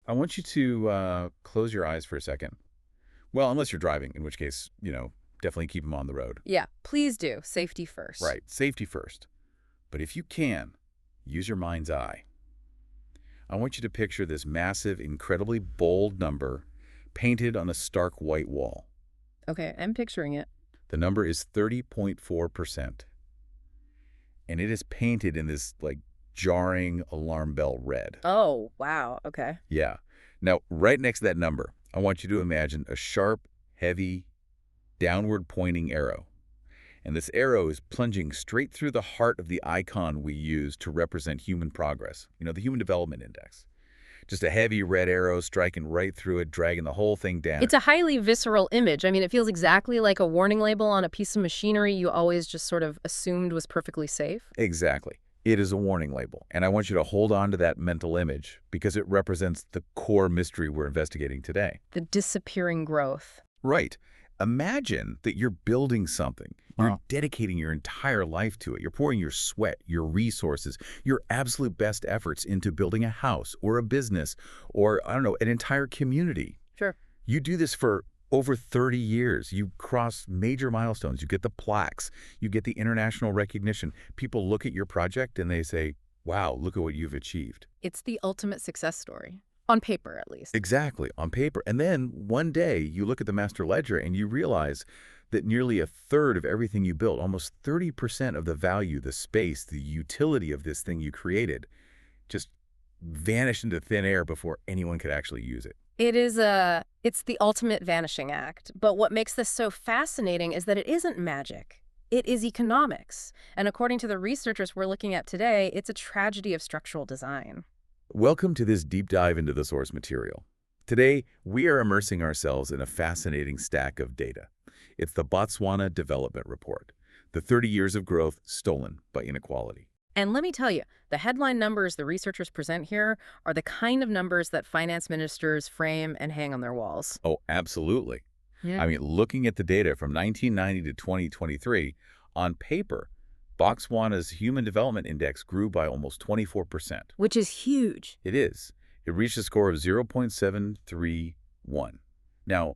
I want you to close your eyes for a second. Well, unless you're driving, in which case, definitely keep them on the road. Yeah, please do. Safety first. Right, safety first. But if you can, use your mind's eye. I want you to picture this massive, incredibly bold number painted on a stark white wall. Okay, I'm picturing it. The number is 30.4%. And it is painted in this, jarring alarm bell red. Oh, wow. Okay. Yeah. Now, right next to that number, I want you to imagine a sharp, heavy, downward-pointing arrow. And this arrow is plunging straight through the heart of the icon we use to represent human progress, the Human Development Index. Just a heavy red arrow striking right through it, dragging the whole thing down. It's a highly visceral image. I mean, it feels exactly like a warning label on a piece of machinery you always just sort of assumed was perfectly safe. Exactly. It is a warning label, and I want you to hold on to that mental image because it represents the core mystery we're investigating today. The disappearing growth. Right. Imagine that you're building something. You're Wow. dedicating your entire life to it. You're pouring your sweat, your resources, your absolute best efforts into building a house or a business or, I don't know, an entire community. Sure. You do this for over 30 years. You cross major milestones. You get the plaques. You get the international recognition. People look at your project and they say, wow, look at what you've achieved. It's the ultimate success story. On paper, at least. Exactly, on paper. And then one day you look at the master ledger and you realize that nearly a third of everything you built, almost 30% of the value, the space, the utility of this thing you created, just vanished into thin air before anyone could actually use it. It's the ultimate vanishing act. But what makes this so fascinating is that it isn't magic. It is economics. And according to the researchers we're looking at today, it's a tragedy of structural design. Welcome to this deep dive into the source material. Today, we are immersing ourselves in a fascinating stack of data. It's the Botswana Development Report, the 30 years of growth stolen by inequality. And let me tell you, the headline numbers the researchers present here are the kind of numbers that finance ministers frame and hang on their walls. Oh, absolutely. Yeah. I mean, looking at the data from 1990 to 2023, on paper, Botswana's Human Development Index grew by almost 24%. Which is huge. It is. It reached a score of 0.731. Now,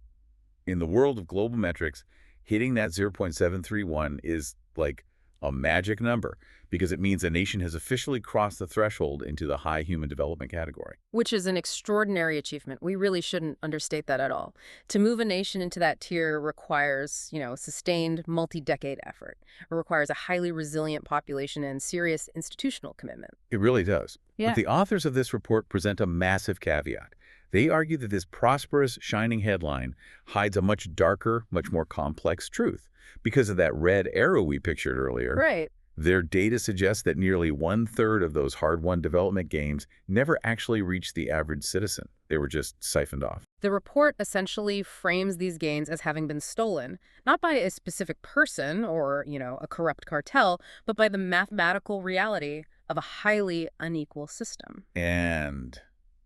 in the world of global metrics, hitting that 0.731 is like a magic number because it means a nation has officially crossed the threshold into the high human development category. Which is an extraordinary achievement. We really shouldn't understate that at all. To move a nation into that tier requires, sustained multi-decade effort. It requires a highly resilient population and serious institutional commitment. It really does. Yeah. But the authors of this report present a massive caveat. They argue that this prosperous, shining headline hides a much darker, much more complex truth. Because of that red arrow we pictured earlier, Right. their data suggests that nearly one-third of those hard-won development gains never actually reached the average citizen. They were just siphoned off. The report essentially frames these gains as having been stolen, not by a specific person or, a corrupt cartel, but by the mathematical reality of a highly unequal system. And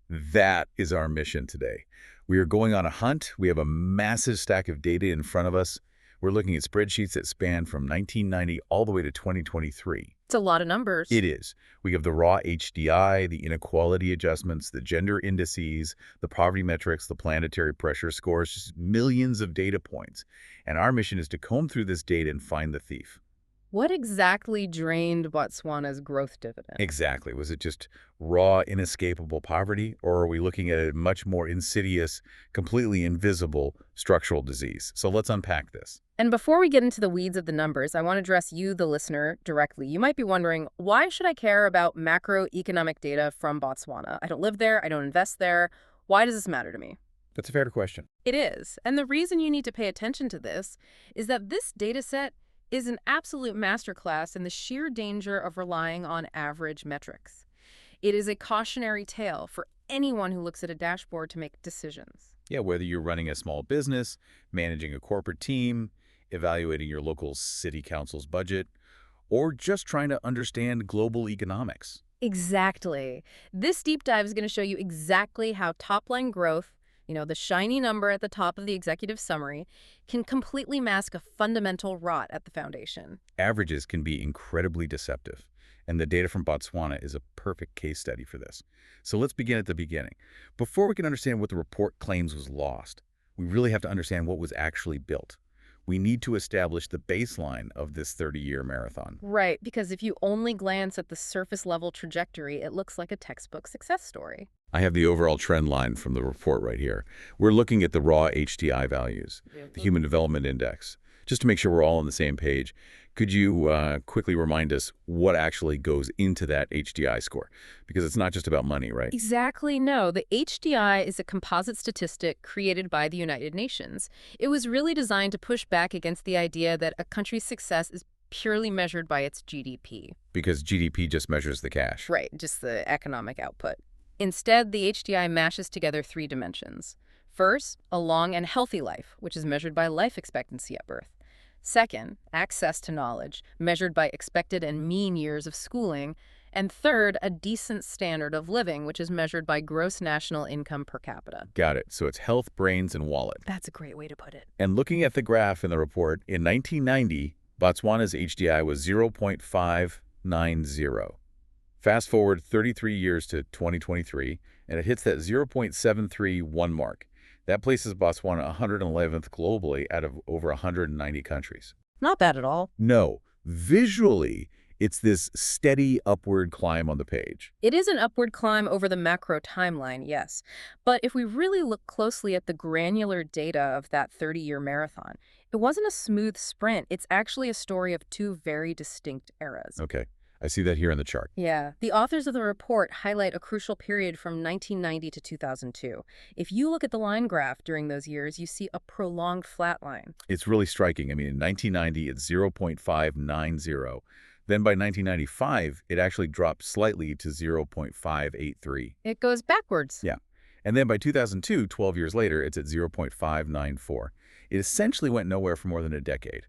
that is our mission today. We are going on a hunt. We have a massive stack of data in front of us. We're looking at spreadsheets that span from 1990 all the way to 2023. It's a lot of numbers. It is. We have the raw HDI, the inequality adjustments, the gender indices, the poverty metrics, the planetary pressure scores, just millions of data points. And our mission is to comb through this data and find the thief. What exactly drained Botswana's growth dividend? Exactly. Was it just raw, inescapable poverty, or are we looking at a much more insidious, completely invisible structural disease? So let's unpack this. And before we get into the weeds of the numbers, I want to address you, the listener, directly. You might be wondering, why should I care about macroeconomic data from Botswana? I don't live there. I don't invest there. Why does this matter to me? That's a fair question. It is. And the reason you need to pay attention to this is that this data set is an absolute masterclass in the sheer danger of relying on average metrics. It is a cautionary tale for anyone who looks at a dashboard to make decisions. Yeah, whether you're running a small business, managing a corporate team, evaluating your local city council's budget, or just trying to understand global economics. Exactly. This deep dive is going to show you exactly how top-line growth, the shiny number at the top of the executive summary, can completely mask a fundamental rot at the foundation. Averages can be incredibly deceptive. And the data from Botswana is a perfect case study for this. So let's begin at the beginning. Before we can understand what the report claims was lost, we really have to understand what was actually built. We need to establish the baseline of this 30-year marathon. Right, because if you only glance at the surface level trajectory, it looks like a textbook success story. I have the overall trend line from the report right here. We're looking at the raw HDI values, the Human Development Index. Just to make sure we're all on the same page, could you quickly remind us what actually goes into that HDI score? Because it's not just about money, right? Exactly, no. The HDI is a composite statistic created by the United Nations. It was really designed to push back against the idea that a country's success is purely measured by its GDP. Because GDP just measures the cash. Right, just the economic output. Instead, the HDI mashes together three dimensions. First, a long and healthy life, which is measured by life expectancy at birth. Second, access to knowledge, measured by expected and mean years of schooling. And third, a decent standard of living, which is measured by gross national income per capita. Got it. So it's health, brains, and wallet. That's a great way to put it. And looking at the graph in the report, in 1990, Botswana's HDI was 0.590. Fast forward 33 years to 2023, and it hits that 0.731 mark. That places Botswana 111th globally out of over 190 countries. Not bad at all. No, visually, it's this steady upward climb on the page. It is an upward climb over the macro timeline, yes. But if we really look closely at the granular data of that 30-year marathon, it wasn't a smooth sprint. It's actually a story of two very distinct eras. Okay, I see that here in the chart. Yeah. The authors of the report highlight a crucial period from 1990 to 2002. If you look at the line graph during those years, you see a prolonged flat line. It's really striking. I mean, in 1990, it's 0.590. Then by 1995, it actually dropped slightly to 0.583. It goes backwards. Yeah. And then by 2002, 12 years later, it's at 0.594. It essentially went nowhere for more than a decade.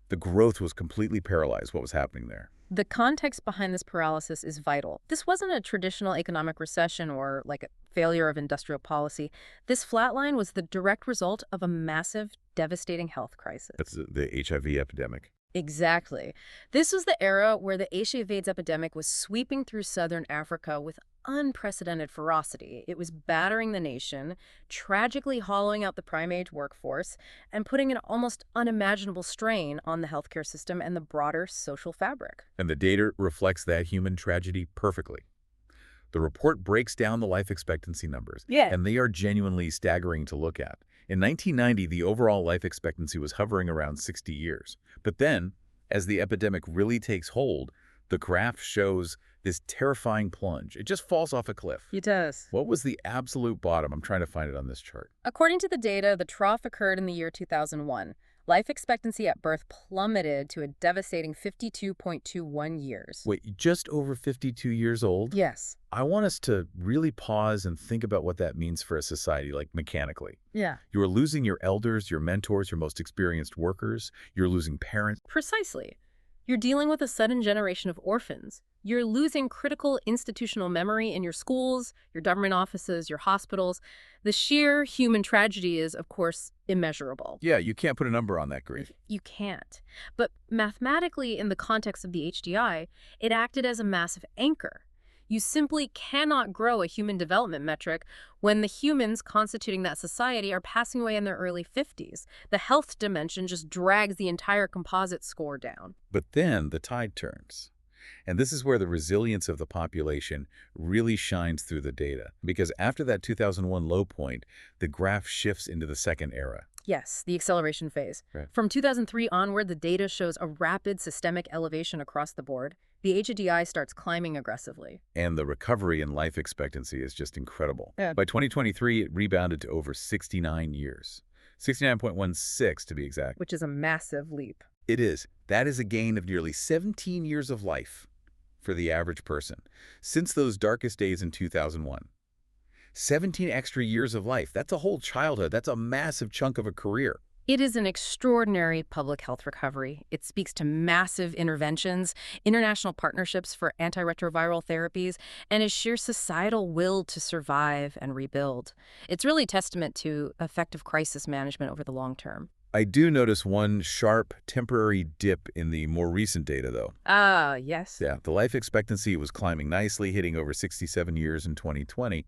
The growth was completely paralyzed. What was happening there? The context behind this paralysis is vital. This wasn't a traditional economic recession or like a failure of industrial policy. This flatline was the direct result of a massive, devastating health crisis. That's the HIV epidemic. Exactly. This was the era where the HIV/AIDS epidemic was sweeping through southern Africa with unprecedented ferocity. It was battering the nation, tragically hollowing out the prime-age workforce, and putting an almost unimaginable strain on the healthcare system and the broader social fabric. And the data reflects that human tragedy perfectly. The report breaks down the life expectancy numbers, and they are genuinely staggering to look at. In 1990, the overall life expectancy was hovering around 60 years. But then, as the epidemic really takes hold, the graph shows this terrifying plunge. It just falls off a cliff. It does. What was the absolute bottom? I'm trying to find it on this chart. According to the data, the trough occurred in the year 2001. Life expectancy at birth plummeted to a devastating 52.21 years. Wait, just over 52 years old? Yes. I want us to really pause and think about what that means for a society, like mechanically. Yeah. You are losing your elders, your mentors, your most experienced workers. You're losing parents. Precisely. You're dealing with a sudden generation of orphans. You're losing critical institutional memory in your schools, your government offices, your hospitals. The sheer human tragedy is, of course, immeasurable. Yeah, you can't put a number on that grief. You can't. But mathematically, in the context of the HDI, it acted as a massive anchor. You simply cannot grow a human development metric when the humans constituting that society are passing away in their early 50s. The health dimension just drags the entire composite score down. But then the tide turns. And this is where the resilience of the population really shines through the data. Because after that 2001 low point, the graph shifts into the second era. Yes, the acceleration phase. Right. From 2003 onward, the data shows a rapid systemic elevation across the board. The HDI starts climbing aggressively. And the recovery in life expectancy is just incredible. Yeah. By 2023, it rebounded to over 69 years. 69.16 to be exact. Which is a massive leap. It is. That is a gain of nearly 17 years of life for the average person since those darkest days in 2001. 17 extra years of life. That's a whole childhood. That's a massive chunk of a career. It is an extraordinary public health recovery. It speaks to massive interventions, international partnerships for antiretroviral therapies, and a sheer societal will to survive and rebuild. It's really testament to effective crisis management over the long term. I do notice one sharp, temporary dip in the more recent data, though. Ah, yes. Yeah, the life expectancy was climbing nicely, hitting over 67 years in 2020.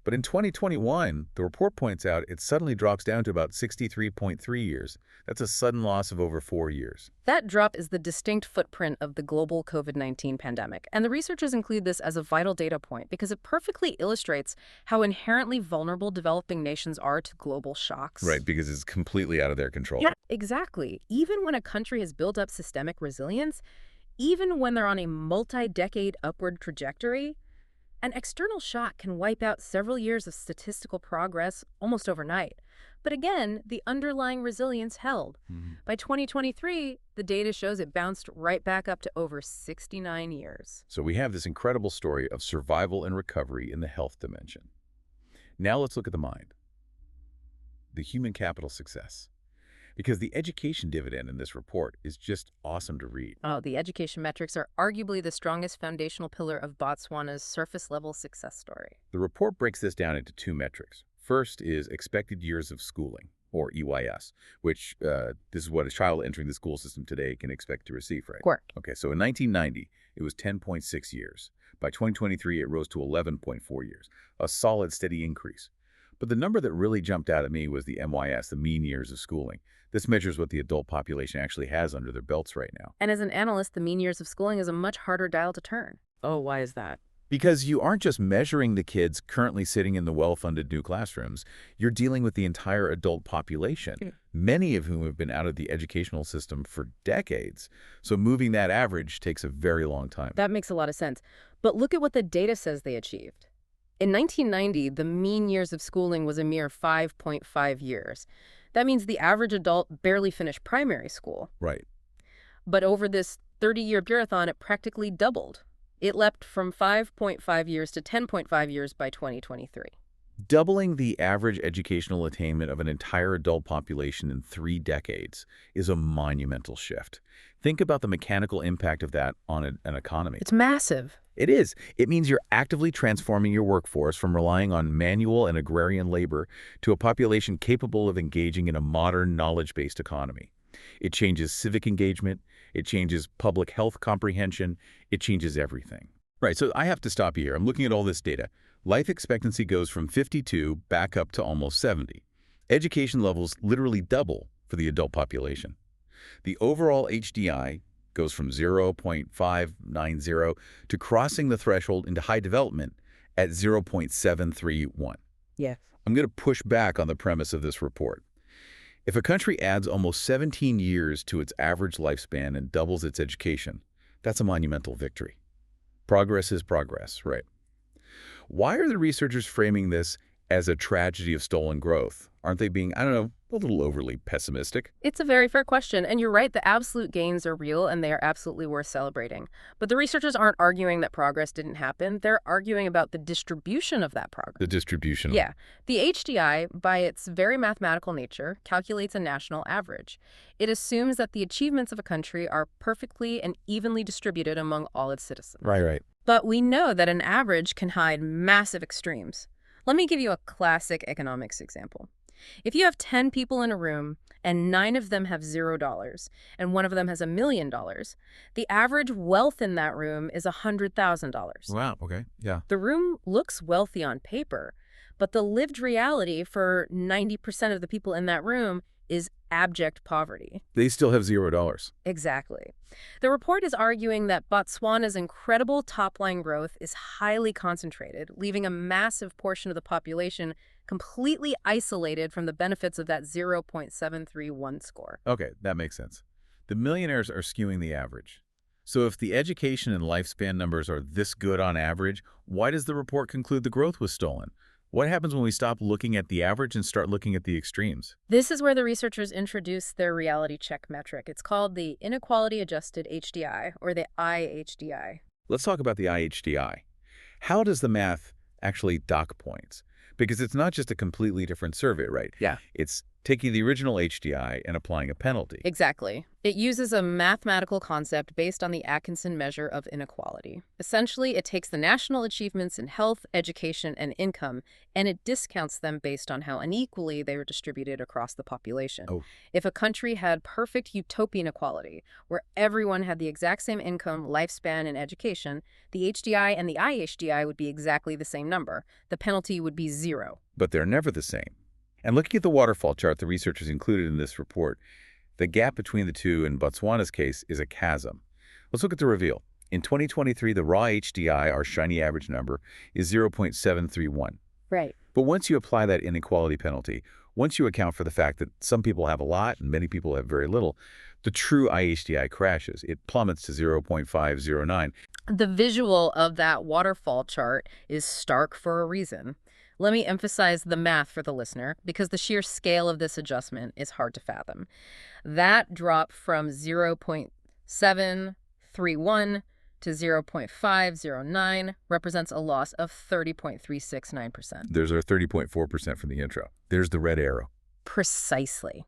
But in 2021, the report points out it suddenly drops down to about 63.3 years. That's a sudden loss of over 4 years. That drop is the distinct footprint of the global COVID-19 pandemic, and the researchers include this as a vital data point because it perfectly illustrates how inherently vulnerable developing nations are to global shocks. Right, because it's completely out of their control. Yeah, exactly. Even when a country has built up systemic resilience, even when they're on a multi-decade upward trajectory, an external shock can wipe out several years of statistical progress almost overnight. But again, the underlying resilience held. Mhm. By 2023, the data shows it bounced right back up to over 69 years. So we have this incredible story of survival and recovery in the health dimension. Now let's look at the mind, the human capital success. Because the education dividend in this report is just awesome to read. Oh, the education metrics are arguably the strongest foundational pillar of Botswana's surface-level success story. The report breaks this down into two metrics. First is expected years of schooling, or EYS, which this is what a child entering the school system today can expect to receive, right? Work. Okay, so in 1990, it was 10.6 years. By 2023, it rose to 11.4 years, a solid, steady increase. But the number that really jumped out at me was the MYS, the mean years of schooling. This measures what the adult population actually has under their belts right now. And as an analyst, the mean years of schooling is a much harder dial to turn. Oh, why is that? Because you aren't just measuring the kids currently sitting in the well-funded new classrooms, you're dealing with the entire adult population, many of whom have been out of the educational system for decades. So moving that average takes a very long time. That makes a lot of sense. But look at what the data says they achieved. In 1990, the mean years of schooling was a mere 5.5 years. That means the average adult barely finished primary school. Right. But over this 30-year marathon, it practically doubled. It leapt from 5.5 years to 10.5 years by 2023. Doubling the average educational attainment of an entire adult population in 3 decades is a monumental shift. Think about the mechanical impact of that on an economy. It's massive. It is. It means you're actively transforming your workforce from relying on manual and agrarian labor to a population capable of engaging in a modern, knowledge-based economy. It changes civic engagement. It changes public health comprehension. It changes everything. Right, so I have to stop you here. I'm looking at all this data. Life expectancy goes from 52 back up to almost 70. Education levels literally double for the adult population. The overall HDI goes from 0.590 to crossing the threshold into high development at 0.731. Yeah. I'm going to push back on the premise of this report. If a country adds almost 17 years to its average lifespan and doubles its education, that's a monumental victory. Progress is progress, right? Why are the researchers framing this as a tragedy of stolen growth? Aren't they being, I don't know, a little overly pessimistic? It's a very fair question, and you're right, the absolute gains are real and they are absolutely worth celebrating. But the researchers aren't arguing that progress didn't happen, they're arguing about the distribution of that progress. The distribution. Yeah. The HDI, by its very mathematical nature, calculates a national average. It assumes that the achievements of a country are perfectly and evenly distributed among all its citizens. Right. But we know that an average can hide massive extremes. Let me give you a classic economics example. If you have 10 people in a room and 9 of them have $0 and 1 of them has $1 million, the average wealth in that room is $100,000. Wow, okay, yeah. The room looks wealthy on paper, but the lived reality for 90% of the people in that room is abject poverty. They still have $0. Exactly. The report is arguing that Botswana's incredible top-line growth is highly concentrated, leaving a massive portion of the population completely isolated from the benefits of that 0.731 score. Okay, that makes sense. The millionaires are skewing the average. So if the education and lifespan numbers are this good on average, why does the report conclude the growth was stolen? What happens when we stop looking at the average and start looking at the extremes? This is where the researchers introduce their reality check metric. It's called the Inequality Adjusted HDI, or the IHDI. Let's talk about the IHDI. How does the math actually dock points? Because it's not just a completely different survey, right? Yeah. It's taking the original HDI and applying a penalty. Exactly. It uses a mathematical concept based on the Atkinson measure of inequality. Essentially, it takes the national achievements in health, education, and income, and it discounts them based on how unequally they were distributed across the population. Oh, If a country had perfect utopian equality, where everyone had the exact same income, lifespan, and education, the HDI and the IHDI would be exactly the same number. The penalty would be 0. but they're never the same. And looking at the waterfall chart the researchers included in this report, the gap between the two in Botswana's case is a chasm. Let's look at the reveal. In 2023, the raw HDI, our shiny average number, is 0.731. Right. But once you apply that inequality penalty, once you account for the fact that some people have a lot and many people have very little, the true IHDI crashes. It plummets to 0.509. The visual of that waterfall chart is stark for a reason. Let me emphasize the math for the listener, because the sheer scale of this adjustment is hard to fathom. That drop from 0.731 to 0.509 represents a loss of 30.369%. There's our 30.4% from the intro. There's the red arrow. Precisely.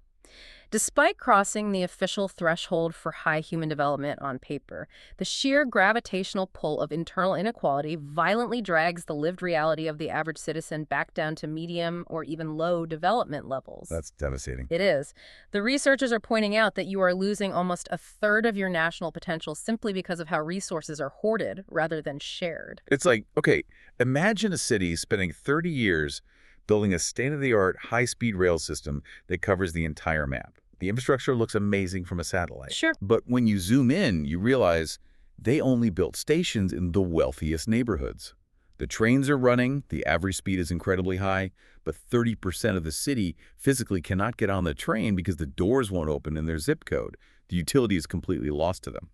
Despite crossing the official threshold for high human development on paper, the sheer gravitational pull of internal inequality violently drags the lived reality of the average citizen back down to medium or even low development levels. That's devastating. It is. The researchers are pointing out that you are losing almost a third of your national potential simply because of how resources are hoarded rather than shared. It's like, okay, imagine a city spending 30 years building a state-of-the-art high-speed rail system that covers the entire map. The infrastructure looks amazing from a satellite. Sure. But when you zoom in, you realize they only built stations in the wealthiest neighborhoods. The trains are running, the average speed is incredibly high, but 30% of the city physically cannot get on the train because the doors won't open in their zip code. The utility is completely lost to them.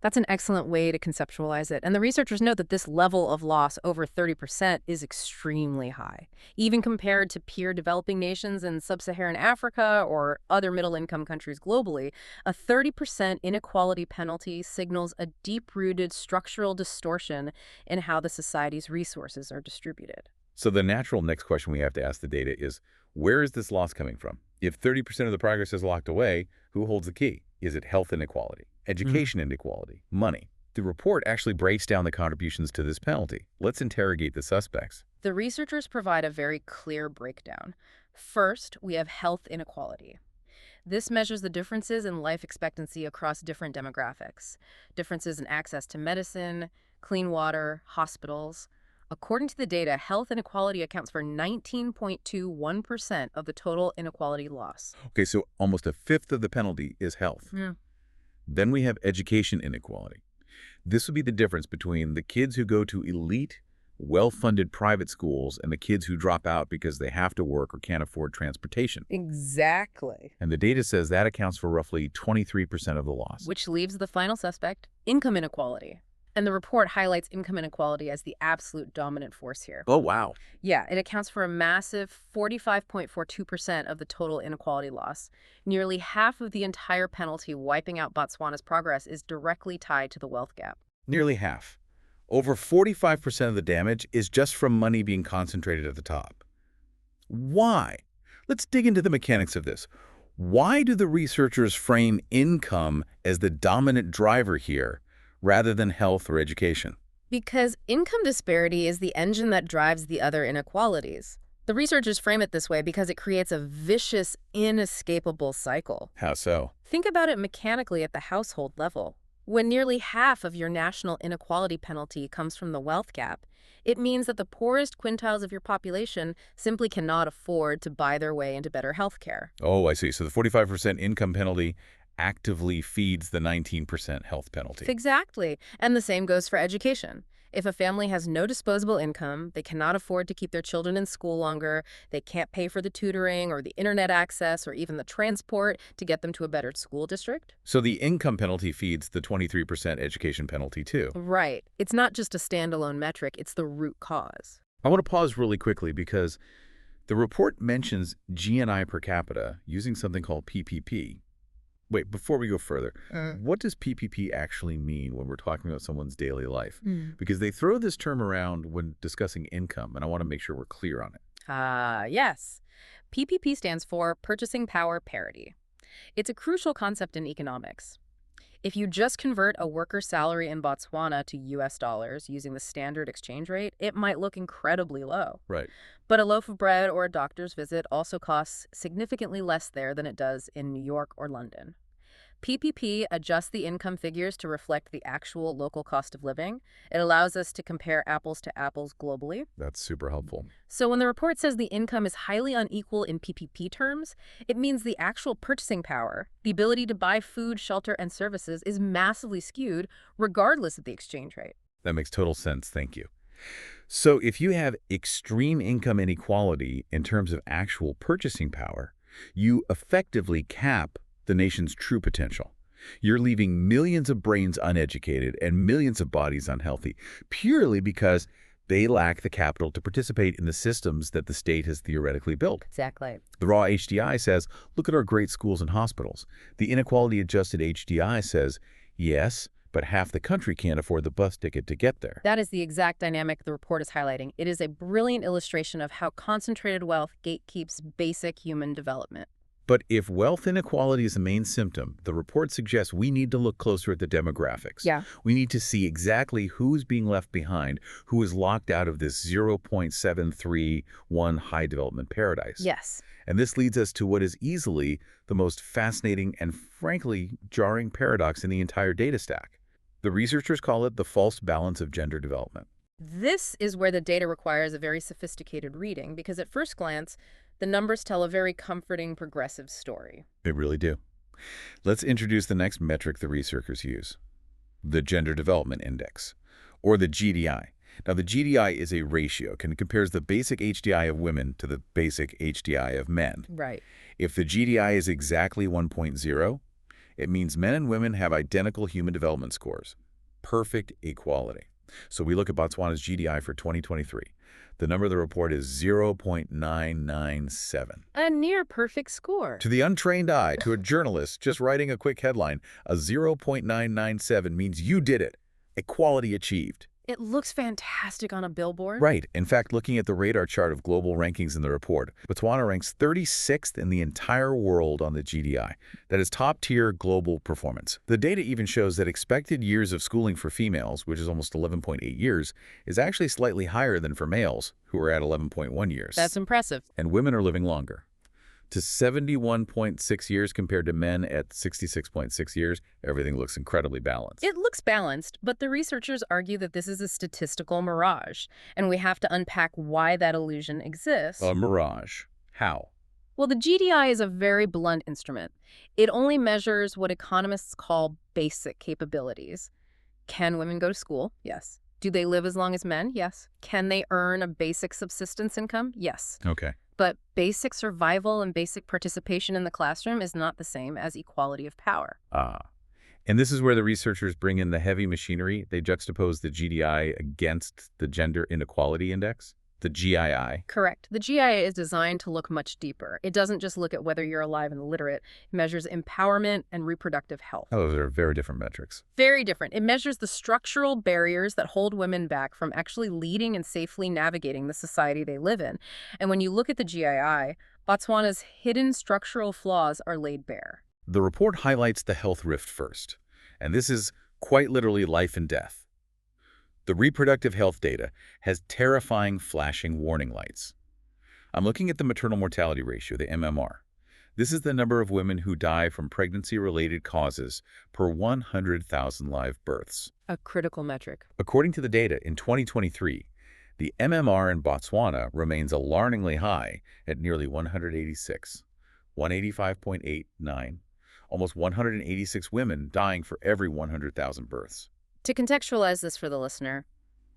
That's an excellent way to conceptualize it. And the researchers note that this level of loss, over 30%, is extremely high. Even compared to peer developing nations in sub-Saharan Africa or other middle-income countries globally, a 30% inequality penalty signals a deep-rooted structural distortion in how the society's resources are distributed. So the natural next question we have to ask the data is, where is this loss coming from? If 30% of the progress is locked away, who holds the key? Is it health inequality, education inequality, money? The report actually breaks down the contributions to this penalty. Let's interrogate the suspects. The researchers provide a very clear breakdown. First, we have health inequality. This measures the differences in life expectancy across different demographics, differences in access to medicine, clean water, hospitals. According to the data, health inequality accounts for 19.21% of the total inequality loss. Okay, so almost a fifth of the penalty is health. Yeah. Then we have education inequality. This would be the difference between the kids who go to elite, well-funded private schools and the kids who drop out because they have to work or can't afford transportation. Exactly. And the data says that accounts for roughly 23% of the loss. Which leaves the final suspect, income inequality. And the report highlights income inequality as the absolute dominant force here. Oh, wow. Yeah, it accounts for a massive 45.42% of the total inequality loss. Nearly half of the entire penalty wiping out Botswana's progress is directly tied to the wealth gap. Nearly half. Over 45% of the damage is just from money being concentrated at the top. Why? Let's dig into the mechanics of this. Why do the researchers frame income as the dominant driver here, rather than health or education? Because income disparity is the engine that drives the other inequalities. The researchers frame it this way because it creates a vicious, inescapable cycle. How so? Think about it mechanically at the household level. When nearly half of your national inequality penalty comes from the wealth gap, it means that the poorest quintiles of your population simply cannot afford to buy their way into better health care. Oh, I see. So the 45% income penalty actively feeds the 19% health penalty. Exactly. And the same goes for education. If a family has no disposable income, they cannot afford to keep their children in school longer, they can't pay for the tutoring or the internet access or even the transport to get them to a better school district. So the income penalty feeds the 23% education penalty too. Right. It's not just a standalone metric, it's the root cause. I want to pause really quickly because the report mentions GNI per capita using something called PPP. Wait, before we go further, what does PPP actually mean when we're talking about someone's daily life? Because they throw this term around when discussing income, and I want to make sure we're clear on it. Yes. PPP stands for Purchasing Power Parity. It's a crucial concept in economics. If you just convert a worker's salary in Botswana to US dollars using the standard exchange rate, it might look incredibly low. Right. But a loaf of bread or a doctor's visit also costs significantly less there than it does in New York or London. PPP adjusts the income figures to reflect the actual local cost of living. It allows us to compare apples to apples globally. That's super helpful. So when the report says the income is highly unequal in PPP terms, it means the actual purchasing power, the ability to buy food, shelter, and services is massively skewed regardless of the exchange rate. That makes total sense. Thank you. So if you have extreme income inequality in terms of actual purchasing power, you effectively cap the nation's true potential. You're leaving millions of brains uneducated and millions of bodies unhealthy, purely because they lack the capital to participate in the systems that the state has theoretically built. Exactly. The raw HDI says, look at our great schools and hospitals. The inequality-adjusted HDI says, yes, but half the country can't afford the bus ticket to get there. That is the exact dynamic the report is highlighting. It is a brilliant illustration of how concentrated wealth gatekeeps basic human development. But if wealth inequality is the main symptom, the report suggests we need to look closer at the demographics. Yeah. We need to see exactly who's being left behind, who is locked out of this 0.731 high development paradise. Yes. And this leads us to what is easily the most fascinating and frankly jarring paradox in the entire data stack. The researchers call it the false balance of gender development. This is where the data requires a very sophisticated reading because at first glance, the numbers tell a very comforting, progressive story. They really do. Let's introduce the next metric the researchers use, the Gender Development Index, or the GDI. Now, the GDI is a ratio and compares the basic HDI of women to the basic HDI of men. Right. If the GDI is exactly 1.0, it means men and women have identical human development scores. Perfect equality. So we look at Botswana's GDI for 2023. The number of the report is 0.997. A near perfect score. To the untrained eye, to a journalist just writing a quick headline, a 0.997 means you did it. Equality achieved. It looks fantastic on a billboard. Right. In fact, looking at the radar chart of global rankings in the report, Botswana ranks 36th in the entire world on the GDI. That is top-tier global performance. The data even shows that expected years of schooling for females, which is almost 11.8 years, is actually slightly higher than for males, who are at 11.1 years. That's impressive. And women are living longer. To 71.6 years compared to men at 66.6 years, everything looks incredibly balanced. It looks balanced, but the researchers argue that this is a statistical mirage, and we have to unpack why that illusion exists. A mirage. How? Well, the GDI is a very blunt instrument. It only measures what economists call basic capabilities. Can women go to school? Yes. Do they live as long as men? Yes. Can they earn a basic subsistence income? Yes. Okay. But basic survival and basic participation in the classroom is not the same as equality of power. And this is where the researchers bring in the heavy machinery. They juxtapose the GDI against the Gender Inequality Index, the GII. Correct. The GIA is designed to look much deeper. It doesn't just look at whether you're alive and literate. It measures empowerment and reproductive health. Oh, those are very different metrics. Very different. It measures the structural barriers that hold women back from actually leading and safely navigating the society they live in. And when you look at the GII, Botswana's hidden structural flaws are laid bare. The report highlights the health rift first, and this is quite literally life and death. The reproductive health data has terrifying flashing warning lights. I'm looking at the maternal mortality ratio, the MMR. This is the number of women who die from pregnancy-related causes per 100,000 live births. A critical metric. According to the data, in 2023, the MMR in Botswana remains alarmingly high at nearly 186, 185.89, almost 186 women dying for every 100,000 births. To contextualize this for the listener,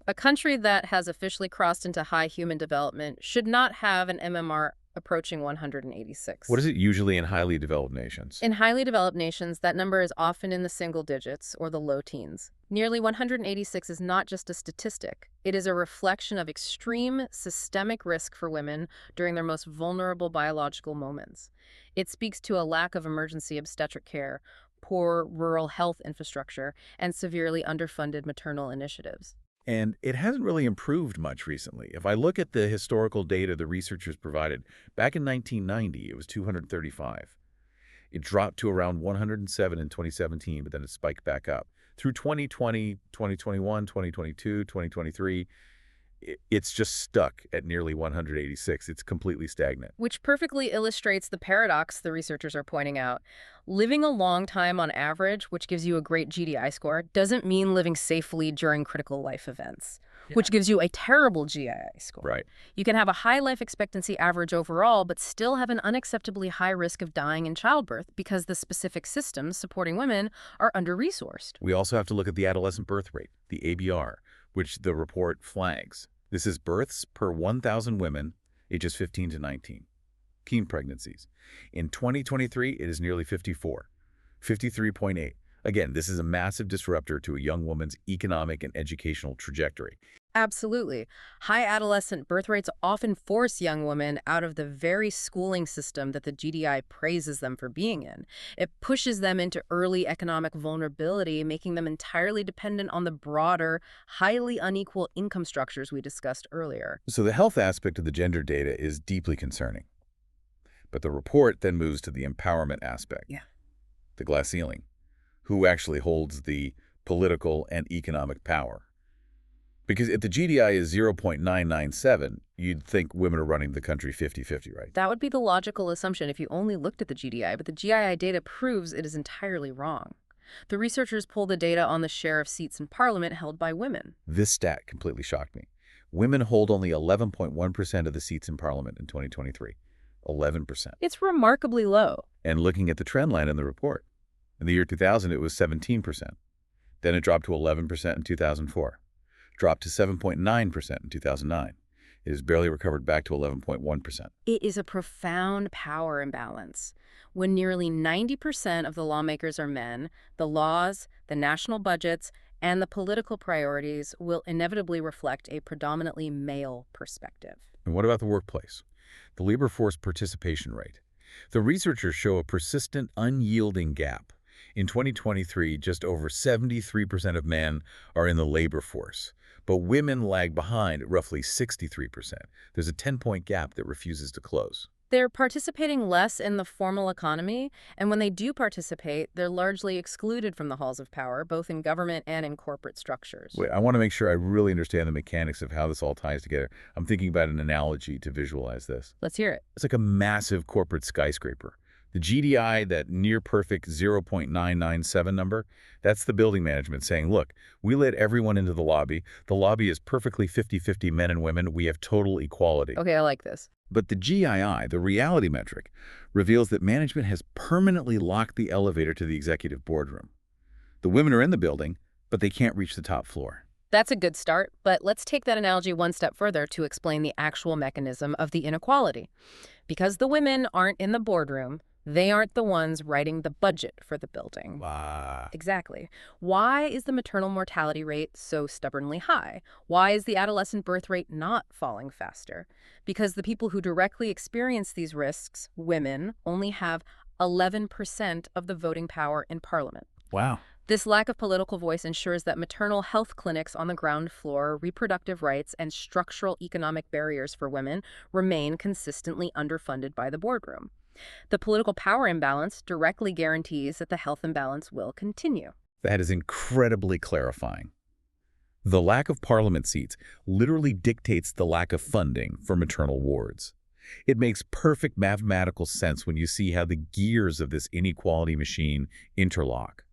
a country that has officially crossed into high human development should not have an MMR approaching 186. What is it usually in highly developed nations? In highly developed nations, that number is often in the single digits or the low teens. Nearly 186 is not just a statistic. It is a reflection of extreme systemic risk for women during their most vulnerable biological moments. It speaks to a lack of emergency obstetric care, poor rural health infrastructure, and severely underfunded maternal initiatives. And it hasn't really improved much recently. If I look at the historical data the researchers provided, back in 1990, it was 235. It dropped to around 107 in 2017, but then it spiked back up. Through 2020, 2021, 2022, 2023, it's just stuck at nearly 186. It's completely stagnant. Which perfectly illustrates the paradox the researchers are pointing out. Living a long time on average, which gives you a great GDI score, doesn't mean living safely during critical life events, which gives you a terrible GII score. Right. You can have a high life expectancy average overall, but still have an unacceptably high risk of dying in childbirth because the specific systems supporting women are under-resourced. We also have to look at the adolescent birth rate, the ABR, which the report flags. This is births per 1,000 women, ages 15 to 19. Teen pregnancies. In 2023, it is nearly 54, 53.8. Again, this is a massive disruptor to a young woman's economic and educational trajectory. Absolutely. High adolescent birth rates often force young women out of the very schooling system that the GDI praises them for being in. It pushes them into early economic vulnerability, making them entirely dependent on the broader, highly unequal income structures we discussed earlier. So the health aspect of the gender data is deeply concerning. But the report then moves to the empowerment aspect. Yeah. The glass ceiling. Who actually holds the political and economic power? Because if the GDI is 0.997, you'd think women are running the country 50-50, right? That would be the logical assumption if you only looked at the GDI, but the GII data proves it is entirely wrong. The researchers pull the data on the share of seats in parliament held by women. This stat completely shocked me. Women hold only 11.1% of the seats in parliament in 2023. 11%. It's remarkably low. And looking at the trend line in the report, in the year 2000, it was 17%. Then it dropped to 11% in 2004. Dropped to 7.9% in 2009. It has barely recovered back to 11.1%. It is a profound power imbalance. When nearly 90% of the lawmakers are men, the laws, the national budgets, and the political priorities will inevitably reflect a predominantly male perspective. And what about the workplace? The labor force participation rate. The researchers show a persistent, unyielding gap. In 2023, just over 73% of men are in the labor force, but women lag behind at roughly 63%. There's a 10-point gap that refuses to close. They're participating less in the formal economy, and when they do participate, they're largely excluded from the halls of power, both in government and in corporate structures. Wait, I want to make sure I really understand the mechanics of how this all ties together. I'm thinking about an analogy to visualize this. Let's hear it. It's like a massive corporate skyscraper. The GDI, that near-perfect 0.997 number, that's the building management saying, look, we let everyone into the lobby. The lobby is perfectly 50-50 men and women. We have total equality. Okay, I like this. But the GII, the reality metric, reveals that management has permanently locked the elevator to the executive boardroom. The women are in the building, but they can't reach the top floor. That's a good start, but let's take that analogy one step further to explain the actual mechanism of the inequality. Because the women aren't in the boardroom, they aren't the ones writing the budget for the building. Exactly. Why is the maternal mortality rate so stubbornly high? Why is the adolescent birth rate not falling faster? Because the people who directly experience these risks, women, only have 11% of the voting power in parliament. Wow. This lack of political voice ensures that maternal health clinics on the ground floor, reproductive rights, and structural economic barriers for women remain consistently underfunded by the boardroom. The political power imbalance directly guarantees that the health imbalance will continue. That is incredibly clarifying. The lack of parliament seats literally dictates the lack of funding for maternal wards. It makes perfect mathematical sense when you see how the gears of this inequality machine interlock.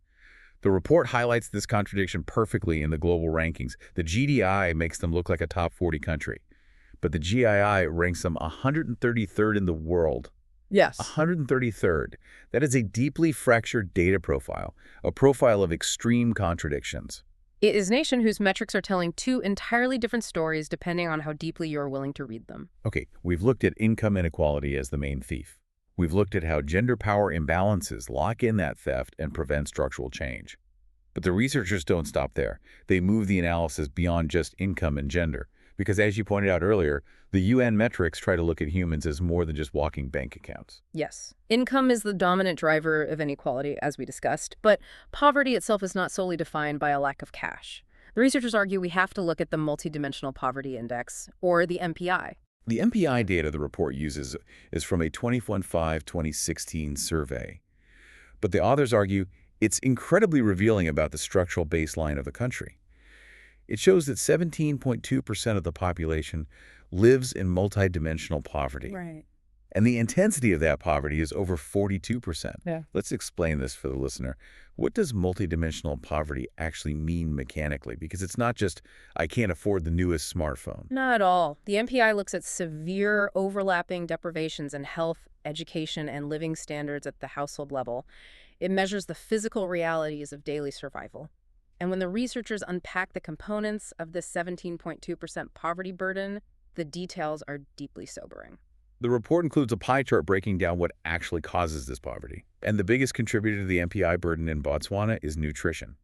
The report highlights this contradiction perfectly in the global rankings. The GDI makes them look like a top 40 country, but the GII ranks them 133rd in the world. Yes. 133rd. That is a deeply fractured data profile, a profile of extreme contradictions. It is a nation whose metrics are telling two entirely different stories depending on how deeply you're willing to read them. Okay, we've looked at income inequality as the main thief. We've looked at how gender power imbalances lock in that theft and prevent structural change. But the researchers don't stop there. They move the analysis beyond just income and gender. Because as you pointed out earlier, the UN metrics try to look at humans as more than just walking bank accounts. Yes. Income is the dominant driver of inequality, as we discussed, but poverty itself is not solely defined by a lack of cash. The researchers argue we have to look at the Multidimensional Poverty Index, or the MPI. The MPI data the report uses is from a 2015-2016 survey. But the authors argue it's incredibly revealing about the structural baseline of the country. It shows that 17.2% of the population lives in multidimensional poverty. Right. And the intensity of that poverty is over 42%. Yeah. Let's explain this for the listener. What does multidimensional poverty actually mean mechanically? Because it's not just, I can't afford the newest smartphone. Not at all. The MPI looks at severe overlapping deprivations in health, education, and living standards at the household level. It measures the physical realities of daily survival. And when the researchers unpack the components of this 17.2% poverty burden, the details are deeply sobering. The report includes a pie chart breaking down what actually causes this poverty. And the biggest contributor to the MPI burden in Botswana is nutrition.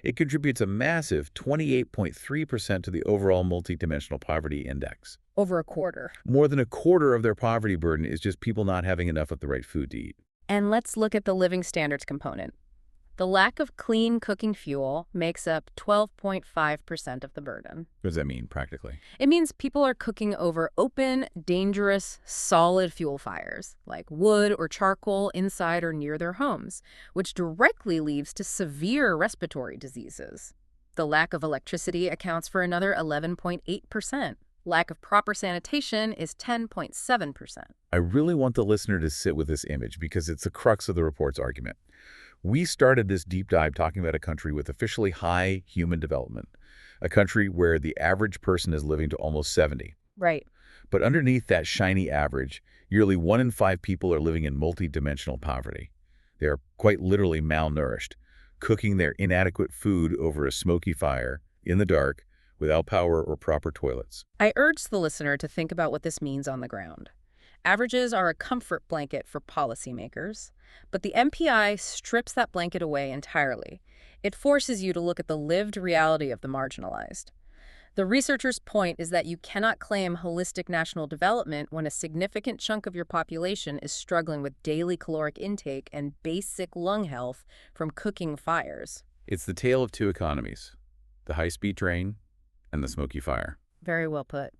It contributes a massive 28.3% to the overall multidimensional poverty index. Over a quarter. More than a quarter of their poverty burden is just people not having enough of the right food to eat. And let's look at the living standards component. The lack of clean cooking fuel makes up 12.5% of the burden. What does that mean practically? It means people are cooking over open, dangerous, solid fuel fires, like wood or charcoal inside or near their homes, which directly leads to severe respiratory diseases. The lack of electricity accounts for another 11.8%. Lack of proper sanitation is 10.7%. I really want the listener to sit with this image because it's the crux of the report's argument. We started this deep dive talking about a country with officially high human development, a country where the average person is living to almost 70. Right. But underneath that shiny average, nearly 1 in 5 people are living in multidimensional poverty. They are quite literally malnourished, cooking their inadequate food over a smoky fire, in the dark, without power or proper toilets. I urge the listener to think about what this means on the ground. Averages are a comfort blanket for policymakers, but the MPI strips that blanket away entirely. It forces you to look at the lived reality of the marginalized. The researchers' point is that you cannot claim holistic national development when a significant chunk of your population is struggling with daily caloric intake and basic lung health from cooking fires. It's the tale of two economies, the high-speed train and the smoky fire. Very well put.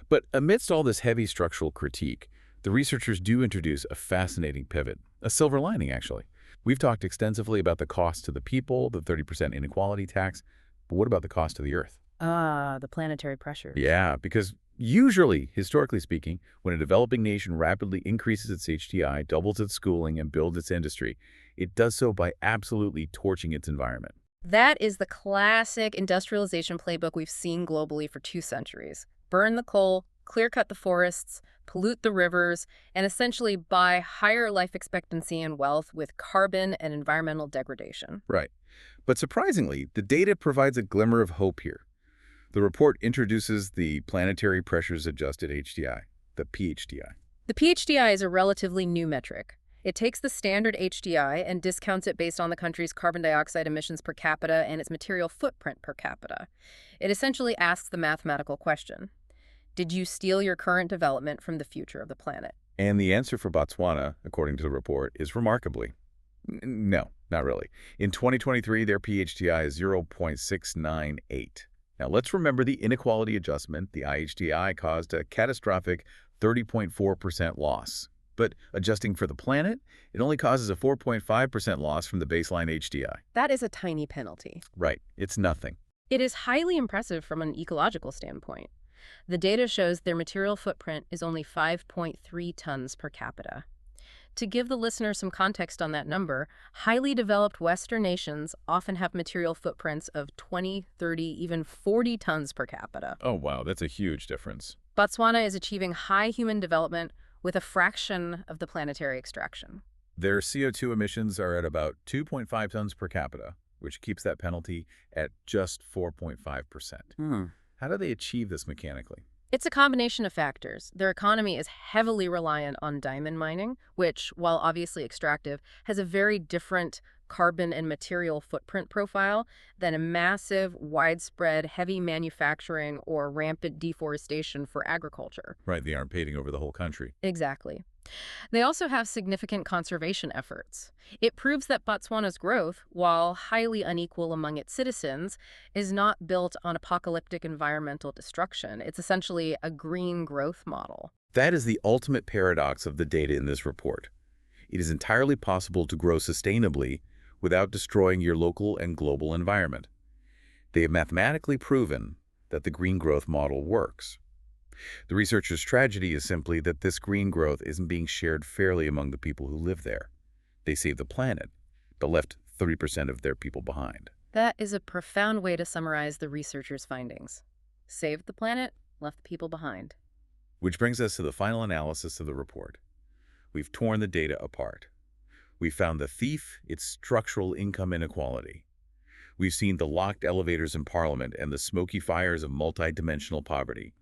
But amidst all this heavy structural critique, the researchers do introduce a fascinating pivot, a silver lining, actually. We've talked extensively about the cost to the people, the 30% inequality tax, but what about the cost to the Earth? The planetary pressure. Yeah, because usually, historically speaking, when a developing nation rapidly increases its HDI, doubles its schooling, and builds its industry, it does so by absolutely torching its environment. That is the classic industrialization playbook we've seen globally for 2 centuries. Burn the coal, clear-cut the forests, pollute the rivers, and essentially buy higher life expectancy and wealth with carbon and environmental degradation. Right. But surprisingly, the data provides a glimmer of hope here. The report introduces the Planetary Pressures Adjusted HDI, the PHDI. The PHDI is a relatively new metric. It takes the standard HDI and discounts it based on the country's carbon dioxide emissions per capita and its material footprint per capita. It essentially asks the mathematical question: did you steal your current development from the future of the planet? And the answer for Botswana, according to the report, is remarkably, no, not really. In 2023, their PHDI is 0.698. Now, let's remember the inequality adjustment, the IHDI, caused a catastrophic 30.4% loss. But adjusting for the planet, it only causes a 4.5% loss from the baseline HDI. That is a tiny penalty. Right, it's nothing. It is highly impressive from an ecological standpoint. The data shows their material footprint is only 5.3 tons per capita. To give the listener some context on that number, highly developed Western nations often have material footprints of 20, 30, even 40 tons per capita. Oh, wow, that's a huge difference. Botswana is achieving high human development with a fraction of the planetary extraction. Their CO2 emissions are at about 2.5 tons per capita, which keeps that penalty at just 4.5%. How do they achieve this mechanically? It's a combination of factors. Their economy is heavily reliant on diamond mining, which, while obviously extractive, has a very different carbon and material footprint profile than a massive, widespread, heavy manufacturing or rampant deforestation for agriculture. Right, they aren't paving over the whole country. Exactly. They also have significant conservation efforts. It proves that Botswana's growth, while highly unequal among its citizens, is not built on apocalyptic environmental destruction. It's essentially a green growth model. That is the ultimate paradox of the data in this report. It is entirely possible to grow sustainably without destroying your local and global environment. They have mathematically proven that the green growth model works. The researchers' tragedy is simply that this green growth isn't being shared fairly among the people who live there. They saved the planet, but left 30% of their people behind. That is a profound way to summarize the researchers' findings. Saved the planet, left the people behind. Which brings us to the final analysis of the report. We've torn the data apart. We found the thief, its structural income inequality. We've seen the locked elevators in Parliament and the smoky fires of multidimensional poverty.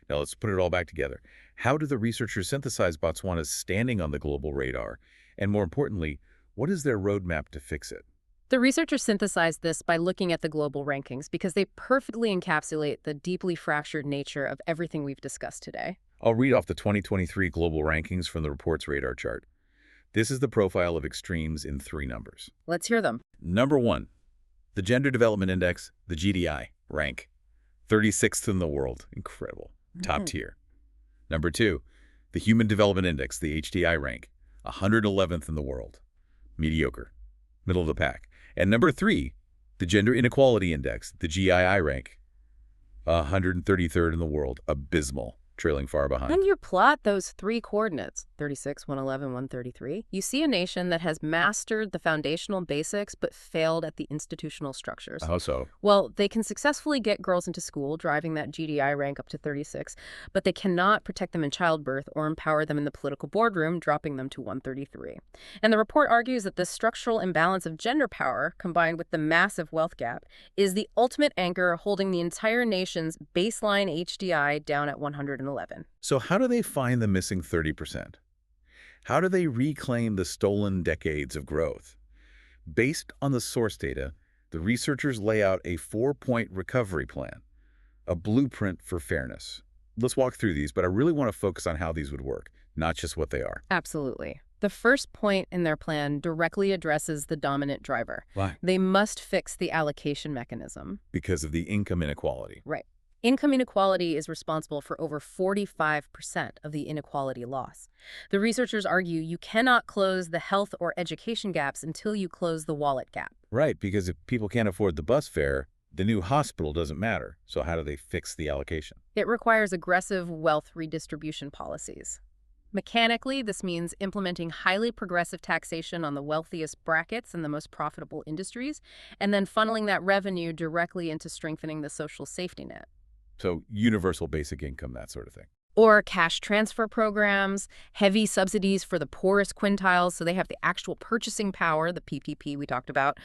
Now let's put it all back together. How do the researchers synthesize Botswana's standing on the global radar? And more importantly, what is their roadmap to fix it? The researchers synthesized this by looking at the global rankings because they perfectly encapsulate the deeply fractured nature of everything we've discussed today. I'll read off the 2023 global rankings from the report's radar chart. This is the profile of extremes in 3 numbers. Let's hear them. Number 1, the Gender Development Index, the GDI, rank 36th in the world. Incredible. Top tier. Number 2, the Human Development Index, the HDI rank, 111th in the world. Mediocre. Middle of the pack. And number 3, the Gender Inequality Index, the GII rank, 133rd in the world. Abysmal. Trailing far behind. When you plot those 3 coordinates, 36, 111, 133, you see a nation that has mastered the foundational basics but failed at the institutional structures. How so? Well, they can successfully get girls into school, driving that GDI rank up to 36, but they cannot protect them in childbirth or empower them in the political boardroom, dropping them to 133. And the report argues that this structural imbalance of gender power, combined with the massive wealth gap, is the ultimate anchor holding the entire nation's baseline HDI down at 111. So how do they find the missing 30%? How do they reclaim the stolen decades of growth? Based on the source data, the researchers lay out a 4-point recovery plan, a blueprint for fairness. Let's walk through these, but I really want to focus on how these would work, not just what they are. Absolutely. The first point in their plan directly addresses the dominant driver. Why? They must fix the allocation mechanism. Because of the income inequality. Right. Income inequality is responsible for over 45% of the inequality loss. The researchers argue you cannot close the health or education gaps until you close the wallet gap. Right, because if people can't afford the bus fare, the new hospital doesn't matter. So how do they fix the allocation? It requires aggressive wealth redistribution policies. Mechanically, this means implementing highly progressive taxation on the wealthiest brackets and the most profitable industries, and then funneling that revenue directly into strengthening the social safety net. So universal basic income, that sort of thing. Or cash transfer programs, heavy subsidies for the poorest quintiles so they have the actual purchasing power, the PPP we talked about.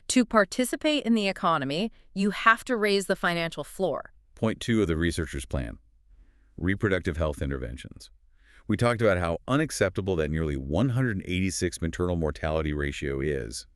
To participate in the economy, you have to raise the financial floor. Point 2 of the researchers' plan, reproductive health interventions. We talked about how unacceptable that nearly 186 maternal mortality ratio is.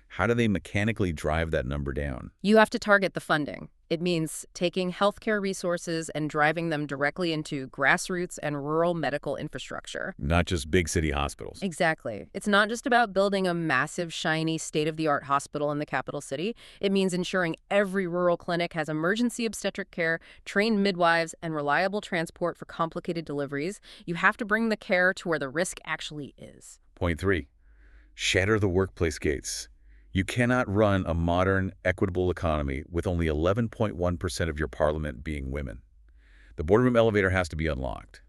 How do they mechanically drive that number down? You have to target the funding. It means taking healthcare resources and driving them directly into grassroots and rural medical infrastructure. Not just big city hospitals. Exactly. It's not just about building a massive, shiny, state-of-the-art hospital in the capital city. It means ensuring every rural clinic has emergency obstetric care, trained midwives, and reliable transport for complicated deliveries. You have to bring the care to where the risk actually is. Point 3, shatter the workplace gates. You cannot run a modern, equitable economy with only 11.1% of your parliament being women. The boardroom elevator has to be unlocked.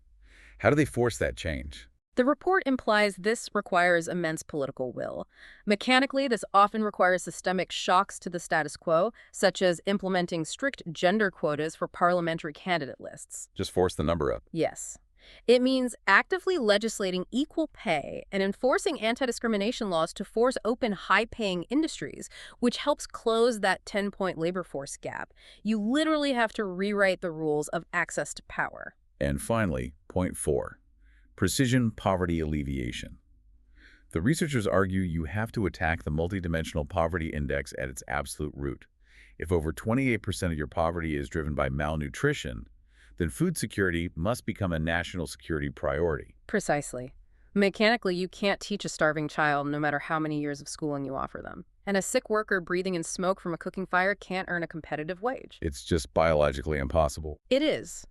How do they force that change? The report implies this requires immense political will. Mechanically, this often requires systemic shocks to the status quo, such as implementing strict gender quotas for parliamentary candidate lists. Just force the number up. Yes. It means actively legislating equal pay and enforcing anti-discrimination laws to force open high-paying industries, which helps close that 10-point labor force gap. You literally have to rewrite the rules of access to power. And finally, point 4, precision poverty alleviation. The researchers argue you have to attack the multidimensional poverty index at its absolute root. If over 28% of your poverty is driven by malnutrition, then food security must become a national security priority. Precisely. Mechanically, you can't teach a starving child no matter how many years of schooling you offer them. And a sick worker breathing in smoke from a cooking fire can't earn a competitive wage. It's just biologically impossible. It is.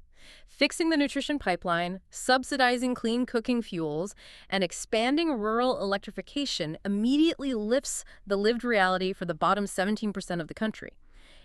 Fixing the nutrition pipeline, subsidizing clean cooking fuels, and expanding rural electrification immediately lifts the lived reality for the bottom 17% of the country.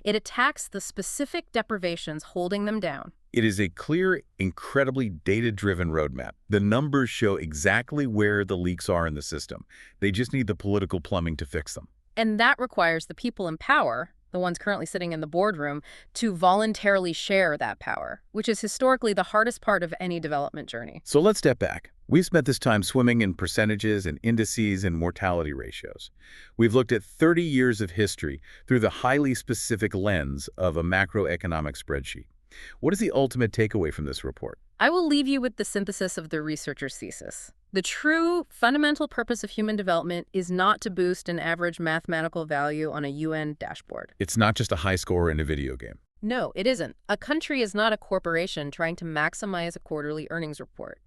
It attacks the specific deprivations holding them down. It is a clear, incredibly data-driven roadmap. The numbers show exactly where the leaks are in the system. They just need the political plumbing to fix them. And that requires the people in power, the ones currently sitting in the boardroom, to voluntarily share that power, which is historically the hardest part of any development journey. So let's step back. We've spent this time swimming in percentages and indices and mortality ratios. We've looked at 30 years of history through the highly specific lens of a macroeconomic spreadsheet. What is the ultimate takeaway from this report? I will leave you with the synthesis of the researcher's thesis. The true fundamental purpose of human development is not to boost an average mathematical value on a UN dashboard. It's not just a high score in a video game. No, it isn't. A country is not a corporation trying to maximize a quarterly earnings report.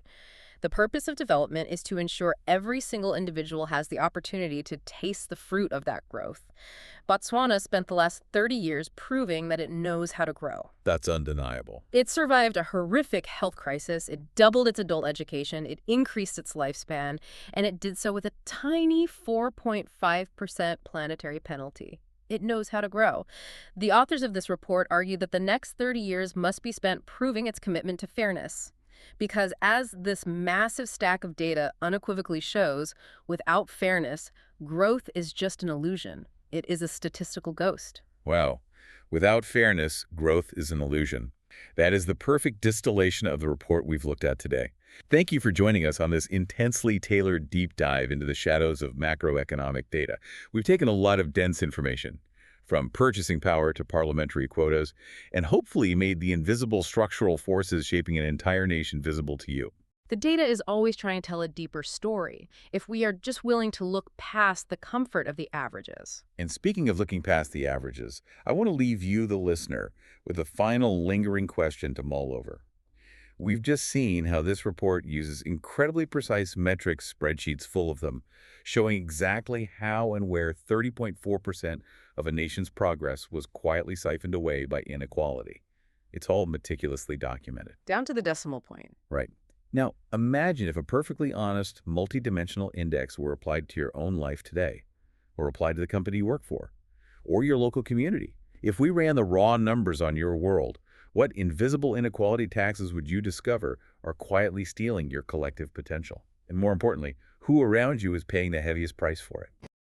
The purpose of development is to ensure every single individual has the opportunity to taste the fruit of that growth. Botswana spent the last 30 years proving that it knows how to grow. That's undeniable. It survived a horrific health crisis, it doubled its adult education, it increased its lifespan, and it did so with a tiny 4.5% planetary penalty. It knows how to grow. The authors of this report argue that the next 30 years must be spent proving its commitment to fairness. Because as this massive stack of data unequivocally shows, without fairness, growth is just an illusion. It is a statistical ghost. Wow. Without fairness, growth is an illusion. That is the perfect distillation of the report we've looked at today. Thank you for joining us on this intensely tailored deep dive into the shadows of macroeconomic data. We've taken a lot of dense information, from purchasing power to parliamentary quotas, and hopefully made the invisible structural forces shaping an entire nation visible to you. The data is always trying to tell a deeper story, if we are just willing to look past the comfort of the averages. And speaking of looking past the averages, I want to leave you, the listener, with a final lingering question to mull over. We've just seen how this report uses incredibly precise metrics, spreadsheets full of them, showing exactly how and where 30.4% of a nation's progress was quietly siphoned away by inequality. It's all meticulously documented. Down to the decimal point. Right. Now, imagine if a perfectly honest, multidimensional index were applied to your own life today, or applied to the company you work for, or your local community. If we ran the raw numbers on your world, what invisible inequality taxes would you discover are quietly stealing your collective potential? And more importantly, who around you is paying the heaviest price for it?